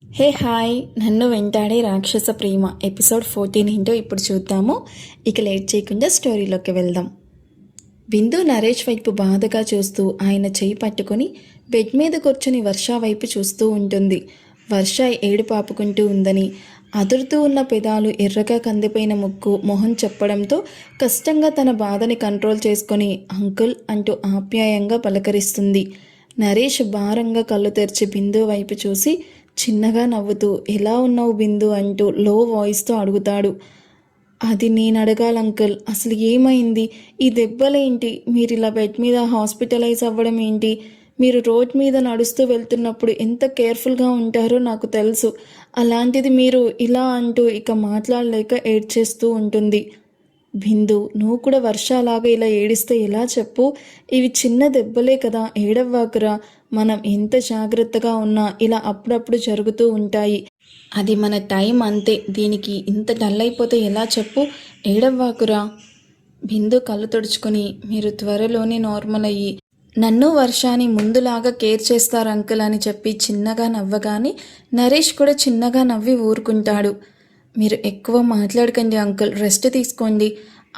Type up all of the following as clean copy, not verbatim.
Hey hi, నన్ను వెంటాడే రాక్షస ప్రేమ episode 14 ఏంటో ఇప్పుడు చూద్దాము. ఇక లేట్ చేయకుండా స్టోరీలోకి వెళ్దాం. బిందు నరేష్ వైపు బాధగా చూస్తూ ఆయన చేయి పట్టుకొని బెడ్ మీద కూర్చొని వర్ష వైపు చూస్తూ ఉంటుంది. వర్ష ఏడుపు ఆపుకుంటూ ఉందని, అదురుతూ ఉన్న పెదాలు, ఎర్రగా కందిపోయిన ముక్కు, మొహం చెప్పడంతో కష్టంగా తన బాధని కంట్రోల్ చేసుకొని అంకుల్ అంటూ ఆప్యాయంగా పలకరిస్తుంది. నరేష్ భారంగా కళ్ళు తెరిచి బిందు వైపు చూసి చిన్నగా నవ్వుతూ ఎలా ఉన్నావు బిందు అంటూ లో వాయిస్తో అడుగుతాడు. అది నేను అడగాలి అంకుల్, అసలు ఏమైంది? ఈ దెబ్బలేంటి? మీరు ఇలా బెడ్ మీద హాస్పిటలైజ్ అవ్వడం ఏంటి? మీరు రోడ్ మీద నడుస్తూ వెళ్తున్నప్పుడు ఎంత కేర్ఫుల్గా ఉంటారో నాకు తెలుసు. అలాంటిది మీరు ఇలా అంటూ ఇక మాట్లాడలేక ఏడ్చేస్తూ ఉంటుంది. బిందు, నువ్వు కూడా వర్షాలాగా ఇలా ఏడిస్తే ఎలా చెప్పు? ఇవి చిన్న దెబ్బలే కదా, ఏడవ్వాకురా. మనం ఎంత జాగ్రత్తగా ఉన్నా ఇలా అప్పుడప్పుడు జరుగుతూ ఉంటాయి. అది మన టైం అంతే. దీనికి ఇంత డల్ అయిపోతే ఎలా చెప్పు? ఏడవ్వాకురా. బిందు కళ్ళు తుడుచుకొని మీరు త్వరలోనే నార్మల్ అయ్యి నన్ను వర్షాని ముందులాగా కేర్ చేస్తారు అంకుల్ అని చెప్పి చిన్నగా నవ్వగానే నరేష్ కూడా చిన్నగా నవ్వి ఊరుకుంటాడు. మీరు ఎక్కువ మాట్లాడకండి అంకుల్, రెస్ట్ తీసుకోండి.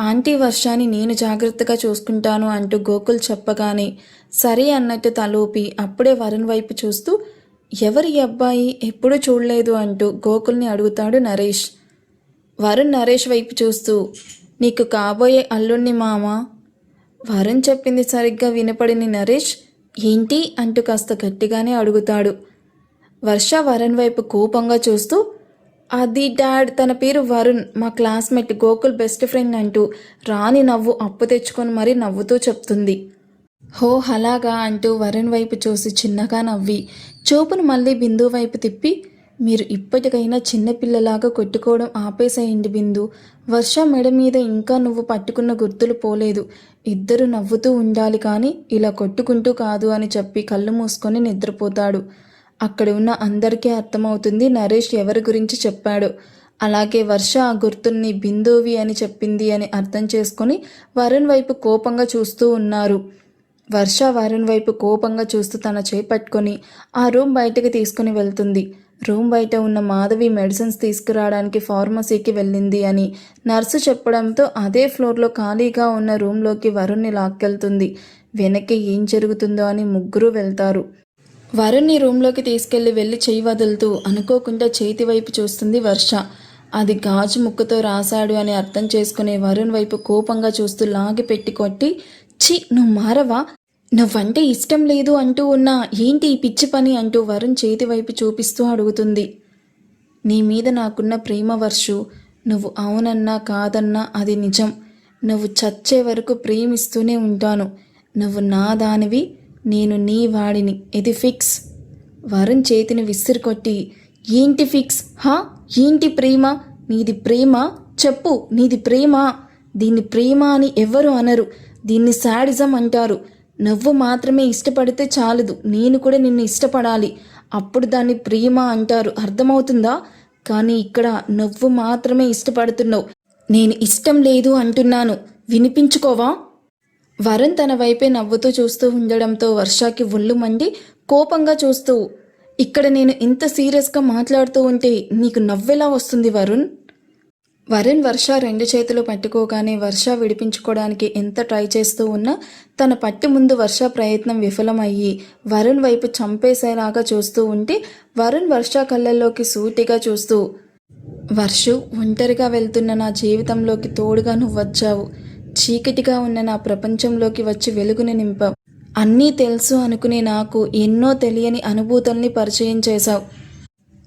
ఆంటీ వర్షాన్ని నేను జాగ్రత్తగా చూసుకుంటాను అంటూ గోకుల్ చెప్పగానే సరే అన్నట్టు తలూపి అప్పుడే వరుణ్ వైపు చూస్తూ ఎవరి అబ్బాయి, ఎప్పుడూ చూడలేదు అంటూ గోకుల్ని అడుగుతాడు నరేష్. వరుణ్ నరేష్ వైపు చూస్తూ నీకు కాబోయే అల్లుణ్ణి మామ. వరుణ్ చెప్పింది సరిగ్గా వినపడిని నరేష్ ఏంటి అంటూ కాస్త గట్టిగానే అడుగుతాడు. వర్ష వరుణ్ వైపు కోపంగా చూస్తూ అది డాడ్, తన పేరు వరుణ్, మా క్లాస్మేట్, గోకుల్ బెస్ట్ ఫ్రెండ్ అంటూ రాని నవ్వు అప్పు తెచ్చుకొని మరీ నవ్వుతూ చెప్తుంది. హో అలాగా అంటూ వరుణ్ వైపు చూసి చిన్నగా నవ్వి చూపును మళ్ళీ బిందు వైపు తిప్పి మీరు ఇప్పటికైనా చిన్నపిల్లలాగా కొట్టుకోవడం ఆపేసేయండి బిందు. వర్ష మెడ మీద ఇంకా నువ్వు పట్టుకున్న గుర్తులు పోలేదు. ఇద్దరు నవ్వుతూ ఉండాలి కానీ ఇలా కొట్టుకుంటూ కాదు అని చెప్పి కళ్ళు మూసుకొని నిద్రపోతాడు. అక్కడ ఉన్న అందరికీ అర్థమవుతుంది నరేష్ ఎవరి గురించి చెప్పాడు. అలాగే వర్ష ఆ గుర్తుల్ని బిందువి అని చెప్పింది అని అర్థం చేసుకొని వరుణ్ వైపు కోపంగా చూస్తూ ఉన్నారు. వర్ష వరుణ్ వైపు కోపంగా చూస్తూ తన చేయి పట్టుకొని ఆ రూమ్ బయటకు తీసుకుని వెళ్తుంది. రూమ్ బయట ఉన్న మాధవి మెడిసిన్స్ తీసుకురావడానికి ఫార్మసీకి వెళ్ళింది అని నర్సు చెప్పడంతో అదే ఫ్లోర్లో ఖాళీగా ఉన్న రూమ్లోకి వరుణ్ని లాక్కెళ్తుంది. వెనక్కి ఏం జరుగుతుందో అని ముగ్గురు వెళ్తారు. వరుణ్ని రూమ్లోకి వెళ్ళి చెయ్యి వదులుతూ అనుకోకుండా చేతి వైపు చూస్తుంది వర్ష. అది గాజు ముక్కతో రాశాడు అని అర్థం చేసుకునే వరుణ్ వైపు కోపంగా చూస్తూ లాగి పెట్టి కొట్టి ఛీ, నువ్వు మారవా? నువ్వంటే ఇష్టం లేదు అంటూ ఉన్నా ఏంటి ఈ పిచ్చి పని అంటూ వరుణ్ చేతి వైపు చూపిస్తూ అడుగుతుంది. నీ మీద నాకున్న ప్రేమ వర్షు, నువ్వు అవునన్నా కాదన్నా అది నిజం. నువ్వు చచ్చే వరకు ప్రేమిస్తూనే ఉంటాను. నువ్వు నా దానివి, నేను నీ వాడిని, ఇది ఫిక్స్. వరుణ్ చేతిని విసిరికొట్టి ఏంటి ఫిక్స్? ఏంటి ప్రేమ? నీది ప్రేమ? చెప్పు, నీది ప్రేమ? దీన్ని ప్రేమ అని ఎవరు అనరు, దీన్ని శాడిజం అంటారు. నువ్వు మాత్రమే ఇష్టపడితే చాలదు, నేను కూడా నిన్ను ఇష్టపడాలి, అప్పుడు దాన్ని ప్రేమ అంటారు, అర్థమవుతుందా? కానీ ఇక్కడ నువ్వు మాత్రమే ఇష్టపడుతున్నావు, నేను ఇష్టం లేదు అంటున్నాను, వినిపించుకోవా? వరుణ్ తన వైపే నవ్వుతూ చూస్తూ ఉండడంతో వర్షకి ఒళ్ళు మండి కోపంగా చూస్తూ ఇక్కడ నేను ఇంత సీరియస్గా మాట్లాడుతూ ఉంటే నీకు నవ్వెలా వస్తుంది వరుణ్? వరుణ్ వర్ష రెండు చేతులు పట్టుకోగానే వర్ష విడిపించుకోవడానికి ఎంత ట్రై చేస్తూ ఉన్నా తన పట్టి ముందు వర్ష ప్రయత్నం విఫలమయ్యి వరుణ్ వైపు చంపేసేలాగా చూస్తూ ఉంటే వరుణ్ వర్ష కళ్ళల్లోకి సూటిగా చూస్తూ వర్షు, ఒంటరిగా వెళ్తున్న నా జీవితంలోకి తోడుగా నువ్వు వచ్చావు. చీకటిగా ఉన్న నా ప్రపంచంలోకి వచ్చి వెలుగుని నింపావు. అన్నీ తెలుసు అనుకునే నాకు ఎన్నో తెలియని అనుభూతుల్ని పరిచయం చేశావు.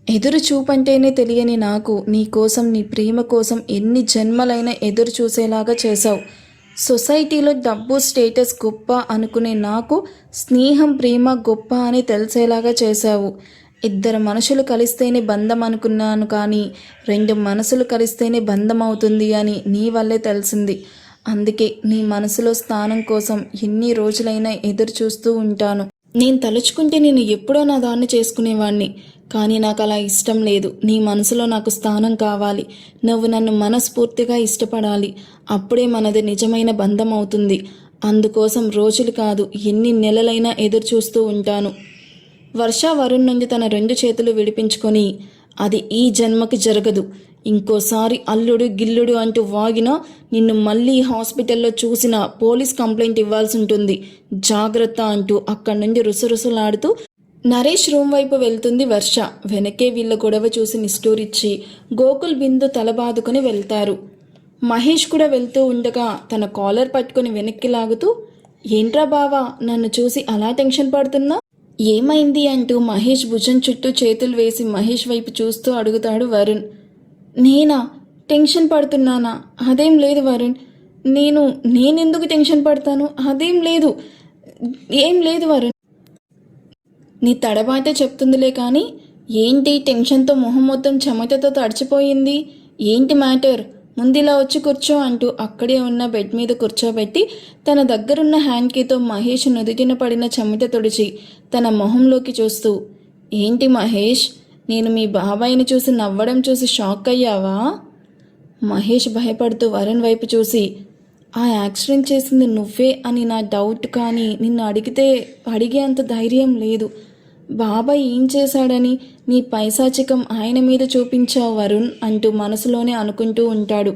ఎదురు చూపంటేనే తెలియని నాకు నీ కోసం, నీ ప్రేమ కోసం ఎన్ని జన్మలైనా ఎదురు చూసేలాగా చేశావు. సొసైటీలో డబ్బు, స్టేటస్ గొప్ప అనుకునే నాకు స్నేహం, ప్రేమ గొప్ప అని తెలిసేలాగా చేశావు. ఇద్దరు మనుషులు కలిస్తేనే బంధం అనుకున్నాను కానీ రెండు మనసులు కలిస్తేనే బంధం అవుతుంది అని నీ వల్లే తెలిసింది. అందుకే నీ మనసులో స్థానం కోసం ఎన్ని రోజులైనా ఎదురు చూస్తూ ఉంటాను. నేను తలుచుకుంటే నేను ఎప్పుడో నా దాన్ని చేసుకునేవాణ్ణి, కానీ నాకు అలా ఇష్టం లేదు. నీ మనసులో నాకు స్థానం కావాలి. నువ్వు నన్ను మనస్ఫూర్తిగా ఇష్టపడాలి. అప్పుడే మనది నిజమైన బంధం అవుతుంది. అందుకోసం రోజులు కాదు, ఎన్ని నెలలైనా ఎదురు చూస్తూ ఉంటాను. వర్ష వరుణ్ నుండి తన 2 చేతులు విడిపించుకొని, అది ఈ జన్మకి జరగదు, ఇంకోసారి అల్లుడు గిల్లుడు అంటూ వాగినా నిన్ను మళ్ళీ హాస్పిటల్లో చూసిన పోలీస్ కంప్లైంట్ ఇవ్వాల్సి ఉంటుంది, జాగ్రత్త అంటూ అక్కడి నుండి రుసరుసలాడుతూ నరేష్ రూమ్ వైపు వెళ్తుంది వర్ష. వెనకే వీళ్ళ గొడవ చూసి నిష్టూరిచ్చి గోకుల్ బిందు తల బాదుకొని వెళ్తారు. మహేష్ కూడా వెళ్తూ ఉండగా తన కాలర్ పట్టుకొని వెనక్కి లాగుతూ, ఏంట్రా బావా నన్ను చూసి అలా టెన్షన్ పడుతున్నా, ఏమైంది అంటూ మహేష్ భుజం చుట్టూ చేతులు వేసి మహేష్ వైపు చూస్తూ అడుగుతాడు వరుణ్. నేనా టెన్షన్ పడుతున్నానా? అదేం లేదు వరుణ్, నేనెందుకు టెన్షన్ పడతాను, అదేం లేదు, ఏం లేదు వరుణ్. నీ తడబాటే చెప్తుందిలే కానీ ఏంటి టెన్షన్తో మొహం మొత్తం చెమటతో తడిచిపోయింది, ఏంటి మ్యాటర్, ముందిలా వచ్చి కూర్చో అంటూ అక్కడే ఉన్న బెడ్ మీద కూర్చోబెట్టి తన దగ్గరున్న హ్యాండ్ కీతో మహేష్ నుదుటిన పడిన చెమట తుడిచి తన మొహంలోకి చూస్తూ, ఏంటి మహేష్, నేను మీ బాబాయిని చూసి నవ్వడం చూసి షాక్ అయ్యావా? మహేష్ భయపడుతూ వరుణ్ వైపు చూసి, ఆ యాక్సిడెంట్ చేసింది నువ్వే అని నా డౌట్, కానీ నిన్ను అడిగే అంత ధైర్యం లేదు. బాబాయ్ ఏం చేశాడని నీ పైశాచికం ఆయన మీద చూపించావు వరుణ్ అంటూ మనసులోనే అనుకుంటూ ఉంటాడు.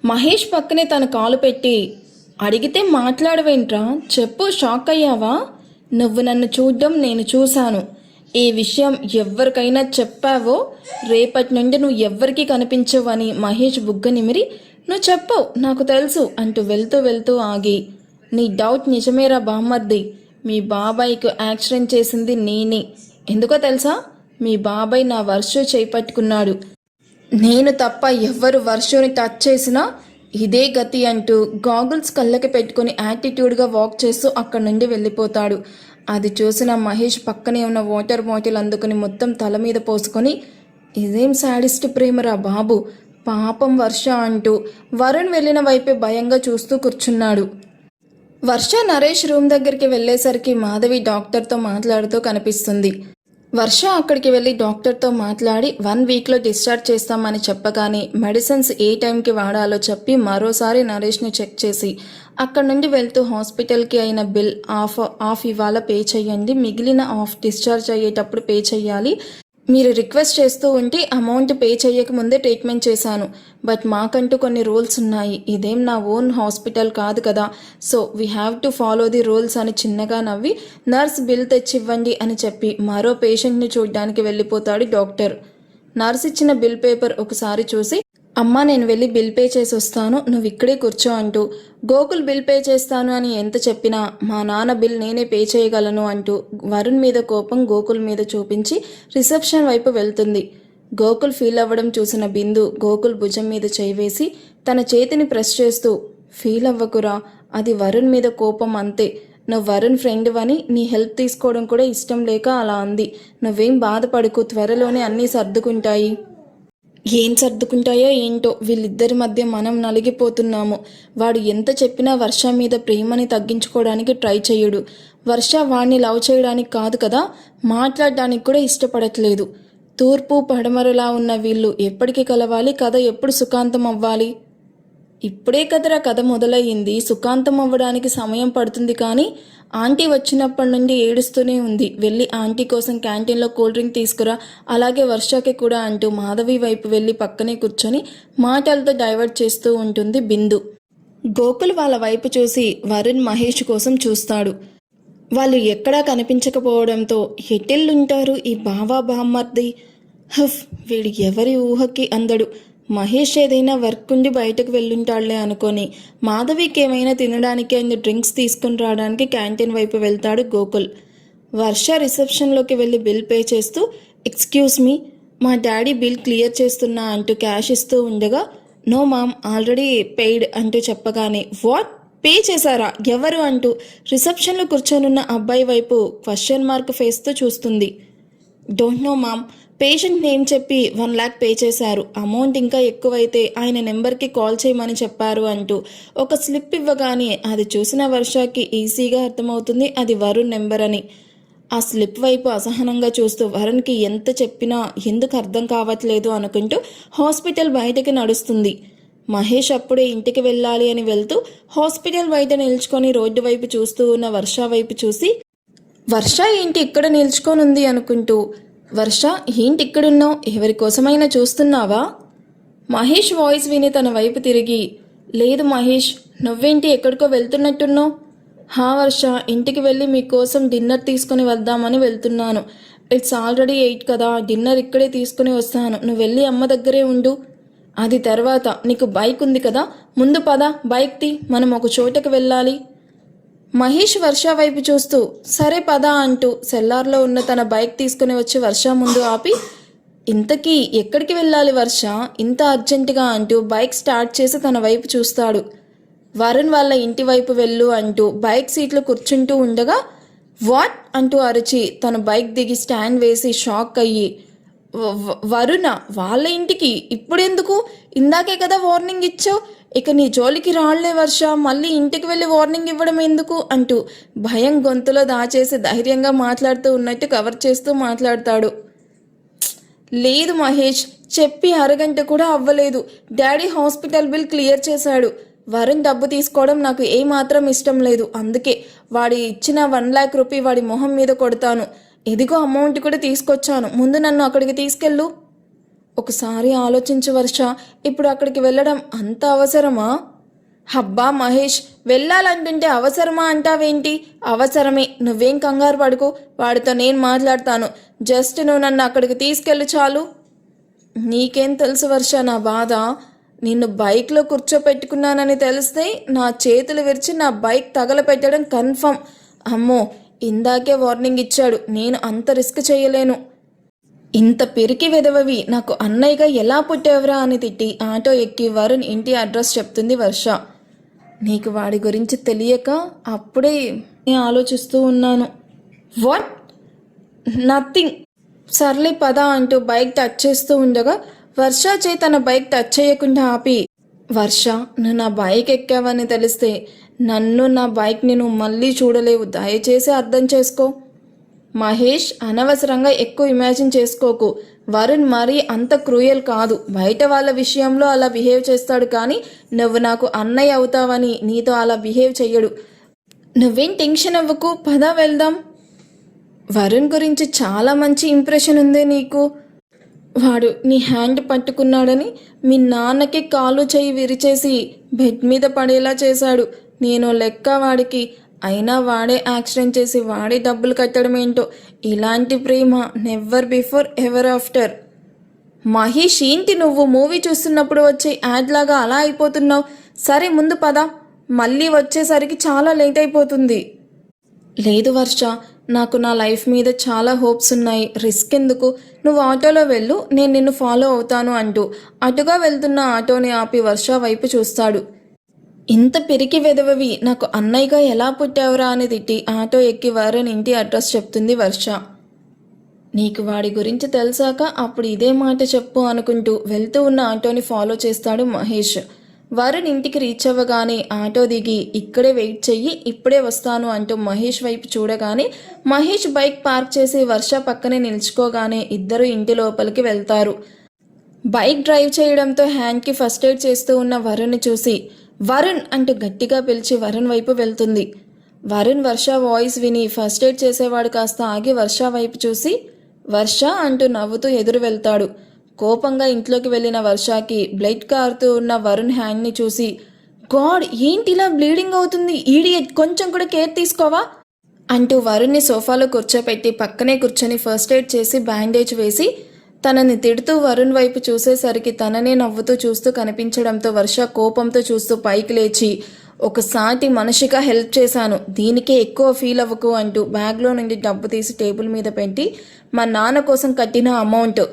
మహేష్ పక్కనే తన కాలు పెట్టి, అడిగితే మాట్లాడవేంట్రా, చెప్పు, షాక్ అయ్యావా? నువ్వు నన్ను చూడ్డం నేను చూశాను. ఈ విషయం ఎవరికైనా చెప్పావో రేపటి నుండి నువ్వు ఎవ్వరికీ కనిపించవు అని మహేష్ బుగ్గ నిమిరి, నువ్వు చెప్పు, నాకు తెలుసు అంటూ వెళ్తూ వెళ్తూ ఆగి, నీ డౌట్ నిజమేరా బామ్మర్ది, మీ బాబాయ్కి యాక్సిడెంట్ చేసింది నేనే. ఎందుకో తెలుసా, మీ బాబాయ్ నా వర్షు చేపట్టుకున్నాడు, నేను తప్ప ఎవ్వరు వర్షుని టచ్ చేసినా ఇదే గతి అంటూ గాగుల్స్ కళ్ళకి పెట్టుకుని యాటిట్యూడ్గా వాక్ చేస్తూ అక్కడి నుండి వెళ్ళిపోతాడు. అది చూసిన మహేష్ పక్కనే ఉన్న వాటర్ బాటిల్ అందుకుని మొత్తం తల మీద పోసుకొని, ఇదేం శాడిస్ట్ ప్రేమరా బాబు, పాపం వర్ష అంటూ వరుణ్ వెళ్ళిన వైపే భయంగా చూస్తూ కూర్చున్నాడు. వర్ష నరేష్ రూమ్ దగ్గరికి వెళ్ళేసరికి మాధవి డాక్టర్తో మాట్లాడుతూ కనిపిస్తుంది. వర్ష అక్కడికి వెళ్ళి డాక్టర్తో మాట్లాడి 1 వీక్లో డిశ్చార్జ్ చేస్తామని చెప్పగానే మెడిసిన్స్ ఏ టైంకి వాడాలో చెప్పి మరోసారి నరేష్ని చెక్ చేసి అక్కడి నుండి వెళ్తూ హాస్పిటల్కి అయిన బిల్ ఆఫ్ ఇవాళ పే చేయండి, మిగిలిన ఆఫ్ డిశ్చార్జ్ అయ్యేటప్పుడు పే చేయాలి, మీరు రిక్వెస్ట్ చేస్తూ ఉంటే అమౌంట్ పే చేయకముందే ట్రీట్మెంట్ చేశాను, బట్ మాకంటూ కొన్ని రూల్స్ ఉన్నాయి, ఇదేం నా ఓన్ హాస్పిటల్ కాదు కదా, so we have to follow the rules అని చిన్నగా నవ్వి నర్స్ బిల్ తెచ్చివ్వండి అని చెప్పి మరో పేషెంట్ని చూడ్డానికి వెళ్ళిపోతాడు డాక్టర్. నర్స్ ఇచ్చిన బిల్ పేపర్ ఒకసారి చూసి, అమ్మా నేను వెళ్ళి బిల్ పే చేసి వస్తాను, నువ్వు ఇక్కడే కూర్చో అంటూ, గోకుల్ బిల్ పే చేస్తాను అని ఎంత చెప్పినా మా నాన్న బిల్ నేనే పే చేయగలను అంటూ వరుణ్ మీద కోపం గోకుల్ మీద చూపించి రిసెప్షన్ వైపు వెళ్తుంది. గోకుల్ ఫీల్ అవ్వడం చూసిన బిందు గోకుల్ భుజం మీద చేయి వేసి తన చేతిని ప్రెస్ చేస్తూ, ఫీల్ అవ్వకురా, అది వరుణ్ మీద కోపం అంతే, నువ్వు వరుణ్ ఫ్రెండ్ అని నీ హెల్ప్ తీసుకోవడం కూడా ఇష్టం లేక అలా అంది, నువ్వేం బాధపడకు, త్వరలోనే అన్నీ సర్దుకుంటాయి. ఏం సర్దుకుంటాయో ఏంటో, వీళ్ళిద్దరి మధ్య మనం నలిగిపోతున్నాము. వాడు ఎంత చెప్పినా వర్ష మీద ప్రేమని తగ్గించుకోవడానికి ట్రై చేయడు. వర్ష వాడిని లవ్ చేయడానికి కాదు కదా, మాట్లాడడానికి కూడా ఇష్టపడట్లేదు. తూర్పు పడమరలా ఉన్న వీళ్ళు ఎప్పటికి కలవాలి, కథ ఎప్పుడు సుఖాంతం అవ్వాలి? ఇప్పుడే కదరా కథ మొదలయ్యింది, సుఖాంతం అవ్వడానికి సమయం పడుతుంది, కానీ ఆంటీ వచ్చినప్పటి నుండి ఏడుస్తూనే ఉంది, వెళ్ళి ఆంటీ కోసం క్యాంటీన్లో కూల్ డ్రింక్ తీసుకురా, అలాగే వర్షకి కూడా అంటూ మాధవి వైపు వెళ్ళి పక్కనే కూర్చొని మాటలతో డైవర్ట్ చేస్తూ ఉంటుంది బిందు. గోకుల్ వాళ్ళ వైపు చూసి వరుణ్ మహేష్ కోసం చూస్తాడు. వాళ్ళు ఎక్కడా కనిపించకపోవడంతో ఎట్టెళ్ళుంటారు ఈ బావా బామ్మర్ది, హఫ్, వీడు ఎవరి ఊహకి అందడు, మహేష్ ఏదైనా వర్క్ ఉండి బయటకు వెళ్ళుంటాడులే అనుకొని మాధవికి ఏమైనా తినడానికి అండ్ డ్రింక్స్ తీసుకుని రావడానికి క్యాంటీన్ వైపు వెళ్తాడు గోకుల్. వర్ష రిసెప్షన్లోకి వెళ్ళి బిల్ పే చేస్తూ, ఎక్స్క్యూజ్ మీ, మా డాడీ బిల్ క్లియర్ చేస్తున్నా అంటూ క్యాష్ ఇస్తూ ఉండగా, నో మామ్ ఆల్రెడీ పెయిడ్ అంటూ చెప్పగానే, వాట్, పే చేశారా, ఎవరు అంటూ రిసెప్షన్లో కూర్చొనున్న అబ్బాయి వైపు క్వశ్చన్ మార్క్ ఫేస్తో చూస్తుంది. Don't know ma'am, patient name చెప్పి 1 lakh పే చేశారు, అమౌంట్ ఇంకా ఎక్కువైతే ఆయన నెంబర్కి కాల్ చేయమని చెప్పారు అంటూ ఒక స్లిప్ ఇవ్వగానే అది చూసిన వర్షకి ఈజీగా అర్థమవుతుంది అది వరుణ్ నెంబర్ అని. ఆ స్లిప్ వైపు అసహనంగా చూస్తూ వరుణ్కి ఎంత చెప్పినా ఎందుకు అర్థం కావట్లేదు అనుకుంటూ హాస్పిటల్ బయటకి నడుస్తుంది. మహేష్ అప్పుడే ఇంటికి వెళ్ళాలి అని వెళ్తూ హాస్పిటల్ బయట నిల్చుకొని రోడ్డు వైపు చూస్తూ ఉన్న వర్ష వైపు చూసి, వర్ష ఏంటి ఇక్కడ నిల్చుకొనుంది అనుకుంటూ, వర్ష ఏంటి ఇక్కడున్నావు, ఎవరి కోసమైనా చూస్తున్నావా? మహేష్ వాయిస్ విని తన వైపు తిరిగి, లేదు మహేష్, నువ్వేంటి ఎక్కడికో వెళ్తున్నట్టున్నావు? హా వర్ష, ఇంటికి వెళ్ళి మీకోసం డిన్నర్ తీసుకుని వద్దామని వెళ్తున్నాను. ఇట్స్ ఆల్రెడీ 8 కదా, డిన్నర్ ఇక్కడే తీసుకుని వస్తాను, నువ్వు వెళ్ళి అమ్మ దగ్గరే ఉండు. అది తర్వాత, నీకు బైక్ ఉంది కదా, ముందు పద, బైక్ తీ, మనం ఒక చోటకి వెళ్ళాలి. మహేష్ వర్ష వైపు చూస్తూ సరే పద అంటూ సెల్లార్లో ఉన్న తన బైక్ తీసుకుని వచ్చి వర్ష ముందు ఆపి, ఇంతకీ ఎక్కడికి వెళ్ళాలి వర్ష, ఇంత అర్జెంటుగా అంటూ బైక్ స్టార్ట్ చేసి తన వైపు చూస్తాడు. వరుణ్ వాళ్ళ ఇంటి వైపు వెళ్ళు అంటూ బైక్ సీట్లో కూర్చుంటూ ఉండగా, వాట్ అంటూ అరిచి తన బైక్ దిగి స్టాండ్ వేసి షాక్ అయ్యి, వరుణ వాళ్ళ ఇంటికి ఇప్పుడెందుకు, ఇందాకే కదా వార్నింగ్ ఇచ్చావు, ఇక నీ జోలికి రాళ్లే వర్ష, మళ్ళీ ఇంటికి వెళ్ళి వార్నింగ్ ఇవ్వడం ఎందుకు అంటూ భయం గొంతులో దాచేసి ధైర్యంగా మాట్లాడుతూ ఉన్నట్టు కవర్ చేస్తూ మాట్లాడతాడు. లేదు మహేష్, చెప్పి అరగంట కూడా అవ్వలేదు, డాడీ హాస్పిటల్ బిల్ క్లియర్ చేశాడు. వరుణ్ డబ్బు తీసుకోవడం నాకు ఏమాత్రం ఇష్టం లేదు, అందుకే వాడి ఇచ్చిన 1 lakh రూపీ వాడి మొహం మీద కొడతాను. ఇదిగో అమౌంట్ కూడా తీసుకొచ్చాను, ముందు నన్ను అక్కడికి తీసుకెళ్ళు. ఒకసారి ఆలోచించు వర్ష, ఇప్పుడు అక్కడికి వెళ్ళడం అంత అవసరమా? హబ్బా మహేష్, వెళ్ళాలంటుంటే అవసరమా అంటావేంటి? అవసరమే, నువ్వేం కంగారు పడుకో, వాడితో నేను మాట్లాడతాను, జస్ట్ నువ్వు నన్ను అక్కడికి తీసుకెళ్ళు చాలు. నీకేం తెలుసు వర్ష నా బాధ, నిన్ను బైక్లో కూర్చోపెట్టుకున్నానని తెలిస్తే నా చేతులు విరిచి నా బైక్ తగలపెట్టడం కన్ఫర్మ్. అమ్మో, ఇందాకే వార్నింగ్ ఇచ్చాడు, నేను అంత రిస్క్ చేయలేను. ఇంత పిరికి వెదవవి, నాకు అన్నయ్యగా ఎలా పుట్టేవరా అని తిట్టి ఆటో ఎక్కి వరుణ్ ఇంటి అడ్రస్ చెప్తుంది వర్ష. నీకు వాడి గురించి తెలియక అప్పుడే నేను ఆలోచిస్తూ ఉన్నాను. వాట్? నథింగ్. సర్లే పద అంటూ బైక్ టచ్ చేస్తూ ఉండగా వర్ష తన బైక్ టచ్ చేయకుండా ఆపి, వర్ష, నువ్వు నా బైక్ ఎక్కావని తెలిస్తే నన్ను నా బైక్ని నువ్వు మళ్ళీ చూడలేవు, దయచేసి అర్థం చేసుకో. మహేష్, అనవసరంగా ఎక్కువ ఇమాజిన్ చేసుకోకు, వరుణ్ మరీ అంత క్రూయల్ కాదు, బయట వాళ్ళ విషయంలో అలా బిహేవ్ చేస్తాడు, కానీ నువ్వు నాకు అన్నయ్య అవుతావని నీతో అలా బిహేవ్ చెయ్యడు. నువ్వేం టెన్షన్ అవ్వకు, పద వెళ్దాం. వరుణ్ గురించి చాలా మంచి ఇంప్రెషన్ ఉంది నీకు. వాడు నీ హ్యాండ్ పట్టుకున్నాడని మీ నాన్నకి కాలు చెయ్యి విరిచేసి బెడ్ మీద పడేలా చేశాడు. నేను లెక్క వాడికి, అయినా వాడే యాక్సిడెంట్ చేసి వాడే డబ్బులు కట్టడం ఏంటో. ఇలాంటి ప్రేమ never before ever after. Mahesh, ఏంటి నువ్వు మూవీ చూస్తున్నప్పుడు వచ్చే యాడ్ లాగా అలా అయిపోతున్నావు? సరే ముందు పద, మళ్ళీ వచ్చేసరికి చాలా లేట్ అయిపోతుంది. లేదు వర్ష, నాకు నా లైఫ్ మీద చాలా హోప్స్ ఉన్నాయి, రిస్క్ ఎందుకు, నువ్వు ఆటోలో వెళ్ళు, నేను నిన్ను ఫాలో అవుతాను అంటూ అటుగా వెళ్తున్న ఆటోని ఆపి వర్ష వైపు చూస్తాడు. ఇంత పిరికి వెదవవి, నాకు అన్నయ్యగా ఎలా పుట్టావురా అని తిట్టి ఆటో ఎక్కి వరుణ్ ఇంటి అడ్రస్ చెప్తుంది వర్ష. నీకు వాడి గురించి తెలిసాక అప్పుడు ఇదే మాట చెప్పు అనుకుంటూ వెళ్తూ ఉన్న ఆటోని ఫాలో చేస్తాడు మహేష్. వరుణ్ ఇంటికి రీచ్ అవ్వగానే ఆటో దిగి, ఇక్కడే వెయిట్ చెయ్యి, ఇప్పుడే వస్తాను అంటూ మహేష్ వైపు చూడగానే మహేష్ బైక్ పార్క్ చేసి వర్ష పక్కనే నిల్చుకోగానే ఇద్దరు ఇంటి లోపలికి వెళ్తారు. బైక్ డ్రైవ్ చేయడంతో హ్యాండ్కి ఫస్ట్ ఎయిడ్ చేస్తూ ఉన్న వరుణ్ని చూసి వరుణ్ అంటూ గట్టిగా పిలిచి వరుణ్ వైపు వెళ్తుంది. వరుణ్ వర్ష వాయిస్ విని ఫస్ట్ ఎయిడ్ చేసేవాడు కాస్త ఆగి వర్ష వైపు చూసి వర్ష అంటూ నవ్వుతూ ఎదురు వెళ్తాడు. కోపంగా ఇంట్లోకి వెళ్ళిన వర్షకి బ్లడ్ కారుతూ ఉన్న వరుణ్ హ్యాండ్ని చూసి, గాడ్, ఏంటిలా బ్లీడింగ్ అవుతుంది, ఈడియట్, కొంచెం కూడా కేర్ తీసుకోవా అంటూ వరుణ్ని సోఫాలో కూర్చోపెట్టి పక్కనే కూర్చొని ఫస్ట్ ఎయిడ్ చేసి బ్యాండేజ్ వేసి తనని తిడుతూ వరుణ్ వైపు చూసేసరికి తననే నవ్వుతూ చూస్తూ కనిపించడంతో వర్ష కోపంతో చూస్తూ పైకి లేచి, ఒకసారి మనిషిగా హెల్ప్ చేశాను, దీనికే ఎక్కువ ఫీల్ అవ్వకు అంటూ బ్యాగ్లో నుండి డబ్బు తీసి టేబుల్ మీద పెట్టి, మా నాన్న కోసం కట్టిన అమౌంట్,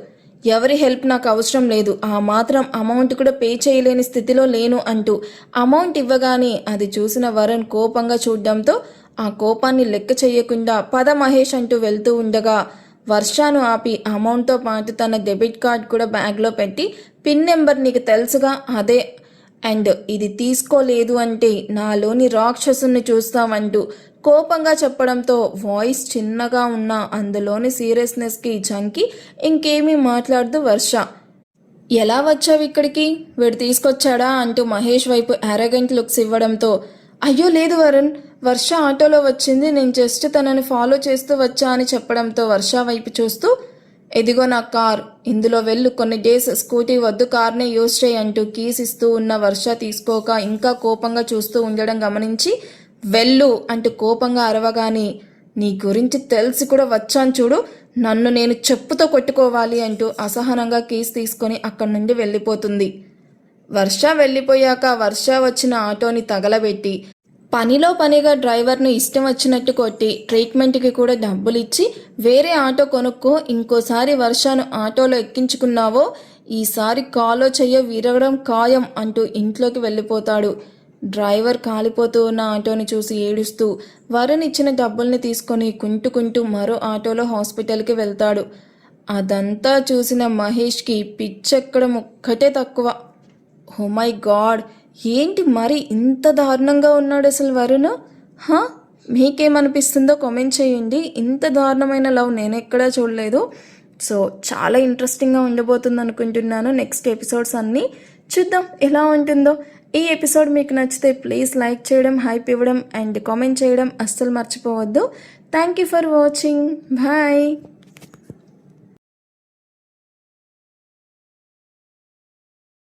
ఎవరి హెల్ప్ నాకు అవసరం లేదు, ఆ మాత్రం అమౌంట్ కూడా పే చేయలేని స్థితిలో లేను అంటూ అమౌంట్ ఇవ్వగానే అది చూసిన వరుణ్ కోపంగా చూడడంతో ఆ కోపాన్ని లెక్క చేయకుండా పద మహేష్ అంటూ వెళ్తూ ఉండగా వర్షను ఆపి అమౌంట్తో పాటు తన డెబిట్ కార్డ్ కూడా బ్యాగ్లో పెట్టి, పిన్ నెంబర్ నీకు తెలుసుగా అదే, అండ్ ఇది తీసుకోలేదు అంటే నాలోని రాక్షసుని చూస్తామంటూ కోపంగా చెప్పడంతో వాయిస్ చిన్నగా ఉన్న అందులోని సీరియస్నెస్కి జంకి ఇంకేమీ మాట్లాడుతూ వర్ష, ఎలా వచ్చావు ఇక్కడికి, వీడు తీసుకొచ్చాడా అంటూ మహేష్ వైపు అరగెంట్ లుక్స్ ఇవ్వడంతో అయ్యో లేదు వరుణ్, వర్ష ఆటోలో వచ్చింది, నేను జస్ట్ తనని ఫాలో చేస్తూ వచ్చా అని చెప్పడంతో వర్ష వైపు చూస్తూ, ఎదిగో నా కార్, ఇందులో వెళ్ళు, కొన్ని డేస్ స్కూటీ వద్దు, కార్నే యూజ్ చేయి అంటూ కీస్ ఇస్తూ ఉన్న వర్ష తీసుకోక ఇంకా కోపంగా చూస్తూ ఉండడం గమనించి, వెళ్ళు అంటూ కోపంగా అరవగానే, నీ గురించి తెలిసి కూడా వచ్చాను చూడు, నన్ను నేను చెప్పుతో కొట్టుకోవాలి అంటూ అసహనంగా కీస్ తీసుకొని అక్కడి నుండి వెళ్ళిపోతుంది. వర్ష వెళ్ళిపోయాక వర్ష వచ్చిన ఆటోని తగలబెట్టి పనిలో పనిగా డ్రైవర్ను ఇష్టం వచ్చినట్టు కొట్టి ట్రీట్మెంట్కి కూడా డబ్బులు ఇచ్చి వేరే ఆటో కొనుక్కో, ఇంకోసారి వర్షను ఆటోలో ఎక్కించుకున్నావో ఈసారి కాలో చెయ్యో విరగడం ఖాయం అంటూ ఇంట్లోకి వెళ్ళిపోతాడు. డ్రైవర్ కాలిపోతూ ఉన్న ఆటోని చూసి ఏడుస్తూ వరుణ్ ఇచ్చిన డబ్బుల్ని తీసుకొని కుంటుకుంటూ మరో ఆటోలో హాస్పిటల్కి వెళ్తాడు. అదంతా చూసిన మహేష్కి పిచ్చెక్కడం ఒక్కటే తక్కువ. ఓ మై గాడ్, ఏంటి మరి ఇంత దారుణంగా ఉన్నాడు అసలు వరుణ్? హా, మీకేమనిపిస్తుందో కామెంట్ చేయండి. ఇంత దారుణమైన లవ్ నేను ఎక్కడా చూడలేదు. సో చాలా ఇంట్రెస్టింగ్గా ఉండబోతుంది అనుకుంటున్నాను. నెక్స్ట్ ఎపిసోడ్స్ అన్నీ చూద్దాం ఎలా ఉంటుందో. ఈ ఎపిసోడ్ మీకు నచ్చితే ప్లీజ్ లైక్ చేయడం, హైప్ ఇవ్వడం అండ్ కామెంట్ చేయడం అస్సలు మర్చిపోవద్దు. Thank you for watching. Bye.